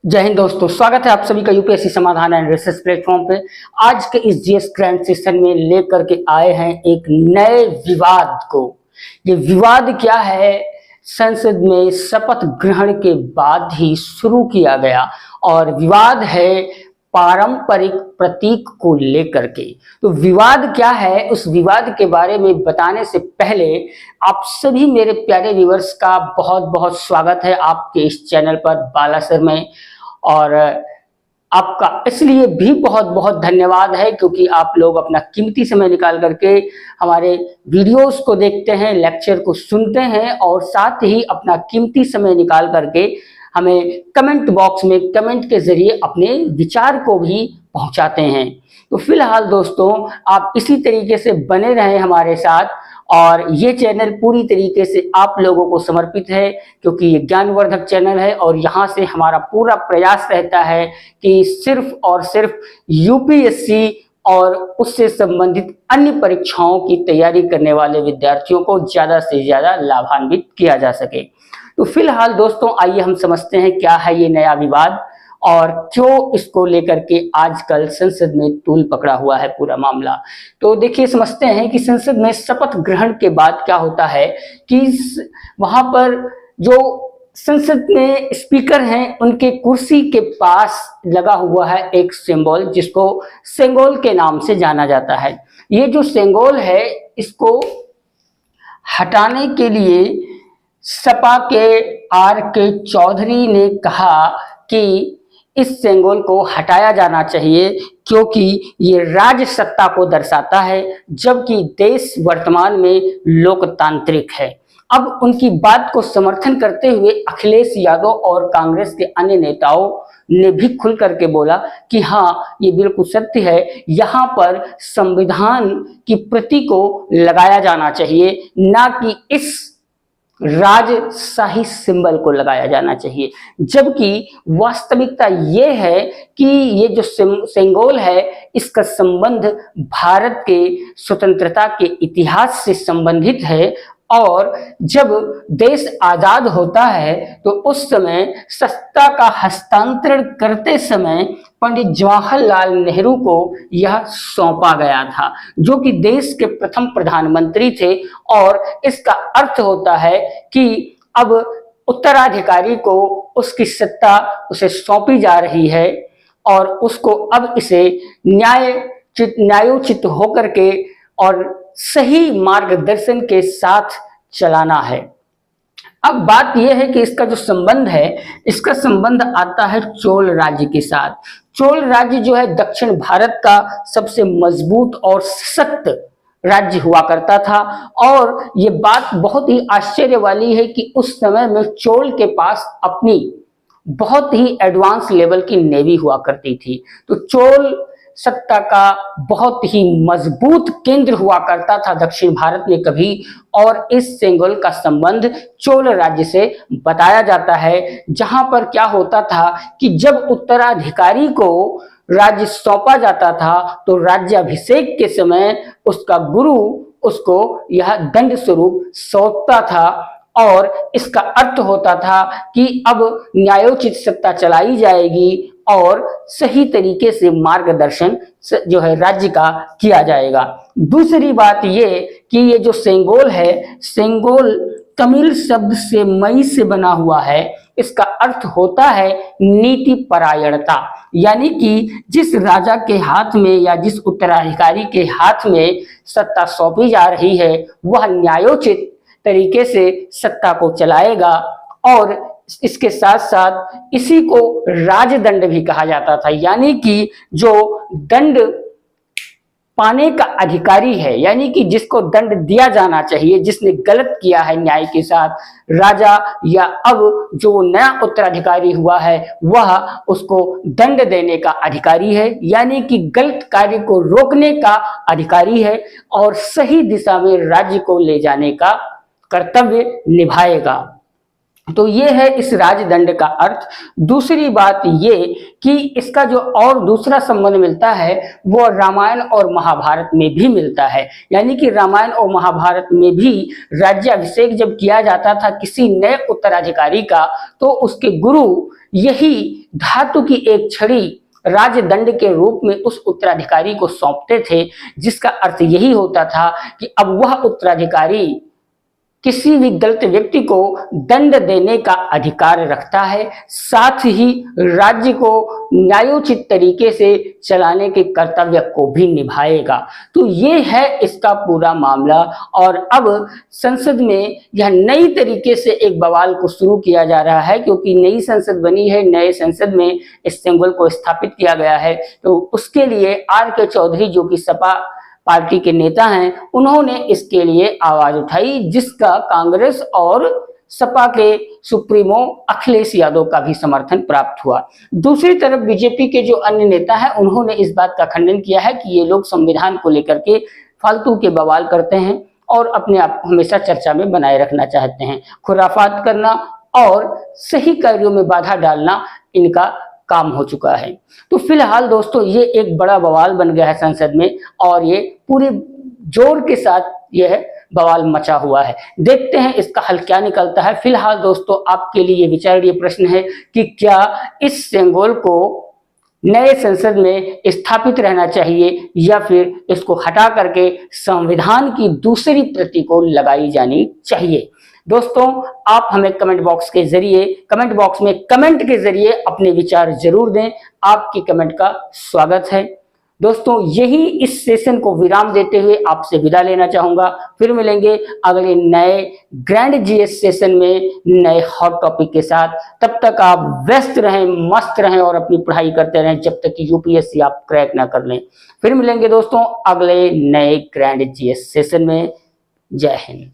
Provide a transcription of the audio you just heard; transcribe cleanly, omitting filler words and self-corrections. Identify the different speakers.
Speaker 1: जय हिंद दोस्तों, स्वागत है आप सभी का यूपीएससी समाधान एंड रिसर्च प्लेटफॉर्म पे। आज के इस जीएस ग्रैंड सेशन में लेकर के आए हैं एक नए विवाद को। ये विवाद क्या है? संसद में शपथ ग्रहण के बाद ही शुरू किया गया और विवाद है पारंपरिक प्रतीक को लेकर के। तो विवाद क्या है, उस विवाद के बारे में बताने से पहले आप सभी मेरे प्यारे व्यूअर्स का बहुत बहुत स्वागत है आपके इस चैनल पर बालासर में। और आपका इसलिए भी बहुत बहुत धन्यवाद है क्योंकि आप लोग अपना कीमती समय निकाल करके हमारे वीडियोस को देखते हैं, लेक्चर को सुनते हैं और साथ ही अपना कीमती समय निकाल करके हमें कमेंट बॉक्स में कमेंट के जरिए अपने विचार को भी पहुंचाते हैं। तो फिलहाल दोस्तों, आप इसी तरीके से बने रहें हमारे साथ। और ये चैनल पूरी तरीके से आप लोगों को समर्पित है क्योंकि ये ज्ञानवर्धक चैनल है और यहाँ से हमारा पूरा प्रयास रहता है कि सिर्फ और सिर्फ यूपीएससी और उससे संबंधित अन्य परीक्षाओं की तैयारी करने वाले विद्यार्थियों को ज़्यादा से ज़्यादा लाभान्वित किया जा सके। तो फिलहाल दोस्तों, आइए हम समझते हैं क्या है ये नया विवाद और क्यों इसको लेकर के आजकल संसद में तूल पकड़ा हुआ है पूरा मामला। तो देखिए, समझते हैं कि संसद में शपथ ग्रहण के बाद क्या होता है कि वहां पर जो संसद में स्पीकर हैं उनके कुर्सी के पास लगा हुआ है एक सिंबल जिसको सेंगोल के नाम से जाना जाता है। ये जो सेंगोल है इसको हटाने के लिए सपा के आर के चौधरी ने कहा कि इस सेंगोल को हटाया जाना चाहिए क्योंकि ये राज्य सत्ता को दर्शाता है जबकि देश वर्तमान में लोकतांत्रिक है। अब उनकी बात को समर्थन करते हुए अखिलेश यादव और कांग्रेस के अन्य नेताओं ने भी खुल करके बोला कि हाँ, ये बिल्कुल सत्य है, यहाँ पर संविधान की प्रति को लगाया जाना चाहिए, ना कि इस राजशाही सिंबल को लगाया जाना चाहिए। जबकि वास्तविकता ये है कि ये जो सेंगोल है इसका संबंध भारत के स्वतंत्रता के इतिहास से संबंधित है और जब देश आजाद होता है तो उस समय सत्ता का हस्तांतरण करते समय पंडित जवाहरलाल नेहरू को यह सौंपा गया था, जो कि देश के प्रथम प्रधानमंत्री थे। और इसका अर्थ होता है कि अब उत्तराधिकारी को उसकी सत्ता उसे सौंपी जा रही है और उसको अब इसे न्यायोचित होकर के और सही मार्गदर्शन के साथ चलाना है। अब बात यह है कि इसका जो संबंध है, इसका संबंध आता है चोल राज्य के साथ। चोल राज्य जो है दक्षिण भारत का सबसे मजबूत और सशक्त राज्य हुआ करता था और ये बात बहुत ही आश्चर्य वाली है कि उस समय में चोल के पास अपनी बहुत ही एडवांस लेवल की नेवी हुआ करती थी। तो चोल सत्ता का बहुत ही मजबूत केंद्र हुआ करता था दक्षिण भारत में कभी, और इस सेंगोल का संबंध चोल राज्य से बताया जाता है, जहां पर क्या होता था कि जब उत्तराधिकारी को राज्य सौंपा जाता था तो राज्याभिषेक के समय उसका गुरु उसको यह दंड स्वरूप सौंपता था और इसका अर्थ होता था कि अब न्यायोचित सत्ता चलाई जाएगी और सही तरीके से मार्गदर्शन जो है राज्य का किया जाएगा। दूसरी बात ये कि ये जो सेंगोल है, सेंगोल तमिल शब्द से मई से बना हुआ है। इसका अर्थ होता है नीति परायणता, यानी कि जिस राजा के हाथ में या जिस उत्तराधिकारी के हाथ में सत्ता सौंपी जा रही है वह न्यायोचित तरीके से सत्ता को चलाएगा। और इसके साथ साथ इसी को राजदंड भी कहा जाता था, यानी कि जो दंड पाने का अधिकारी है, यानी कि जिसको दंड दिया जाना चाहिए, जिसने गलत किया है न्याय के साथ, राजा या अब जो नया उत्तराधिकारी हुआ है वह उसको दंड देने का अधिकारी है, यानी कि गलत कार्य को रोकने का अधिकारी है और सही दिशा में राज्य को ले जाने का कर्तव्य निभाएगा। तो ये है इस राजदंड का अर्थ। दूसरी बात ये कि इसका जो और दूसरा संबंध मिलता है वो रामायण और महाभारत में भी मिलता है। यानी कि रामायण और महाभारत में भी राज्याभिषेक जब किया जाता था किसी नए उत्तराधिकारी का, तो उसके गुरु यही धातु की एक छड़ी राजदंड के रूप में उस उत्तराधिकारी को सौंपते थे, जिसका अर्थ यही होता था कि अब वह उत्तराधिकारी किसी भी गलत व्यक्ति को दंड देने का अधिकार रखता है, साथ ही राज्य को न्यायोचित तरीके से चलाने के कर्तव्य को भी निभाएगा। तो ये है इसका पूरा मामला। और अब संसद में यह नई तरीके से एक बवाल को शुरू किया जा रहा है, क्योंकि नई संसद बनी है, नए संसद में इस सिंबल को स्थापित किया गया है। तो उसके लिए R.K. चौधरी जो कि सपा पार्टी के नेता हैं, उन्होंने इसके लिए आवाज उठाई, जिसका कांग्रेस और सपा के सुप्रीमो अखिलेश यादव का भी समर्थन प्राप्त हुआ। दूसरी तरफ बीजेपी के जो अन्य नेता हैं, उन्होंने इस बात का खंडन किया है कि ये लोग संविधान को लेकर के फालतू के बवाल करते हैं और अपने आप को हमेशा चर्चा में बनाए रखना चाहते हैं। खुराफात करना और सही कार्यों में बाधा डालना इनका काम हो चुका है। तो फिलहाल दोस्तों ये एक बड़ा बवाल बन गया है संसद में, और ये पूरे जोर के साथ यह बवाल मचा हुआ है। देखते हैं इसका हल क्या निकलता है। फिलहाल दोस्तों आपके लिए विचारणीय प्रश्न है कि क्या इस सिंबल को नए संसद में स्थापित रहना चाहिए या फिर इसको हटा करके संविधान की दूसरी प्रति को लगाई जानी चाहिए। दोस्तों आप हमें कमेंट बॉक्स में कमेंट के जरिए अपने विचार जरूर दें। आपकी कमेंट का स्वागत है। दोस्तों यही इस सेशन को विराम देते हुए आपसे विदा लेना चाहूंगा। फिर मिलेंगे अगले नए ग्रैंड जीएस सेशन में नए हॉट टॉपिक के साथ। तब तक आप व्यस्त रहें, मस्त रहें और अपनी पढ़ाई करते रहें जब तक कि यूपीएससी आप क्रैक ना कर लें। फिर मिलेंगे दोस्तों अगले नए ग्रैंड जीएस सेशन में। जय हिंद।